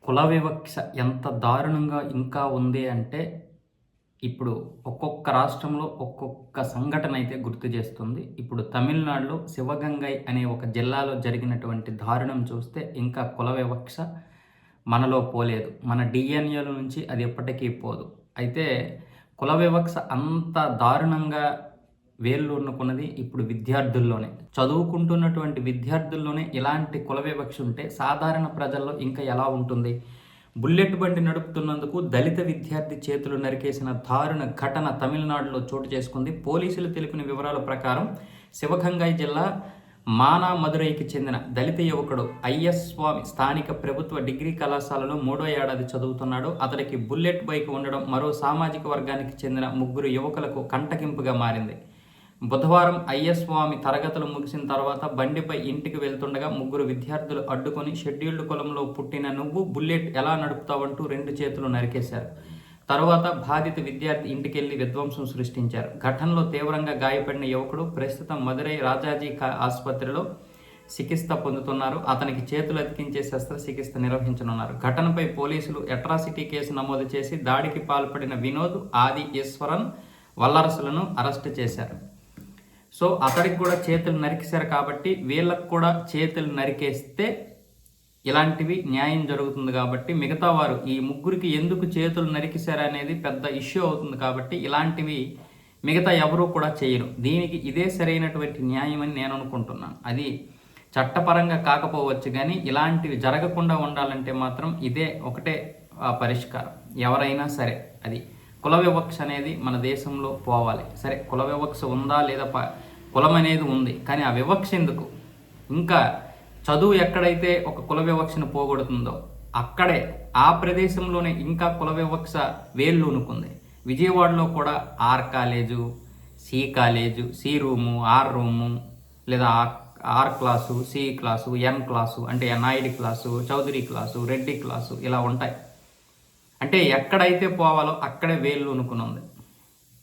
కుల వివక్ష ఎంత దారుణంగా ఇంకా ఉంది అంటే, ఇప్పుడు ఒక్కొక్క రాష్ట్రంలో ఒక్కొక్క సంఘటన అయితే గుర్తు చేస్తుంది. ఇప్పుడు తమిళనాడులో శివగంగై అనే ఒక జిల్లాలో జరిగినటువంటి దారుణం చూస్తే ఇంకా కుల వివక్ష మనలో పోలేదు. మన డీఎన్ఏల నుంచి అది ఎప్పటికీ పోదు. అయితే కుల వివక్ష అంత దారుణంగా వేళ్ళూనుకున్నది ఇప్పుడు విద్యార్థుల్లోనే. చదువుకుంటున్నటువంటి విద్యార్థుల్లోనే ఇలాంటి కుల వివక్ష ఉంటే సాధారణ ప్రజల్లో ఇంకా ఎలా ఉంటుంది? బుల్లెట్ బండి నడుపుతున్నందుకు దళిత విద్యార్థి చేతులు నరికేసిన దారుణ ఘటన తమిళనాడులో చోటు చేసుకుంది. పోలీసులు తెలిపిన వివరాల ప్రకారం శివగంగై జిల్లా మానామదురైకి చెందిన దళిత యువకుడు ఐఎస్ స్వామి స్థానిక ప్రభుత్వ డిగ్రీ కళాశాలలో 3వ ఏడాది చదువుతున్నాడు. అతడికి బుల్లెట్ బైక్ ఉండడం మరో సామాజిక వర్గానికి చెందిన 3 యువకులకు కంటకింపుగా మారింది. బుధవారం ఐఎస్ స్వామి తరగతులు ముగిసిన తర్వాత బండిపై ఇంటికి వెళ్తుండగా 3 విద్యార్థులు అడ్డుకొని షెడ్యూల్డ్ కులంలో పుట్టిన నువ్వు బుల్లెట్ ఎలా నడుపుతావంటూ 2 చేతులు నరికేశారు. తరువాత బాధిత విద్యార్థి ఇంటికెళ్లి విధ్వంసం సృష్టించారు. ఘటనలో తీవ్రంగా గాయపడిన యువకుడు ప్రస్తుతం మదురై రాజాజీ ఆసుపత్రిలో చికిత్స పొందుతున్నారు. అతనికి చేతులు అతికించే శస్త్రచికిత్స నిర్వహించనున్నారు. ఘటనపై పోలీసులు అట్రాసిటీ కేసు నమోదు చేసి దాడికి పాల్పడిన వినోద్, ఆది, ఈశ్వరన్, వల్లరసులను అరెస్టు చేశారు. సో అతడికి కూడా చేతులు నరికేశారు కాబట్టి వీళ్ళకు కూడా చేతులు నరికేస్తే ఇలాంటివి న్యాయం జరుగుతుంది కాబట్టి మిగతా వారు ఈ 3కి ఎందుకు చేతులు నరికేశారు అనేది పెద్ద ఇష్యూ అవుతుంది కాబట్టి ఇలాంటివి మిగతా ఎవరూ కూడా చేయరు. దీనికి ఇదే సరైనటువంటి న్యాయం అని నేను అనుకుంటున్నాను. అది చట్టపరంగా కాకపోవచ్చు కానీ ఇలాంటివి జరగకుండా ఉండాలంటే మాత్రం ఇదే ఒకటే పరిష్కారం. ఎవరైనా సరే అది కుల వివక్ష అనేది మన దేశంలో పోవాలి. సరే కుల వివక్ష ఉందా లేదా కులం అనేది ఉంది కానీ ఆ వివక్ష ఎందుకు? ఇంకా చదువు ఎక్కడైతే ఒక కుల వివక్షను పోగొడుతుందో అక్కడే ఆ ప్రదేశంలోనే ఇంకా కుల వివక్ష వేళ్ళూనుకుంది. విజయవాడలో కూడా R college, C college, C room, R room, లేదా R class, C class, N class అంటే నాయుడి class, Chowdary class, Reddy class ఇలా ఉంటాయి. అంటే ఎక్కడైతే పోవాలో అక్కడే వేళ్ళూనుకుని ఉంది.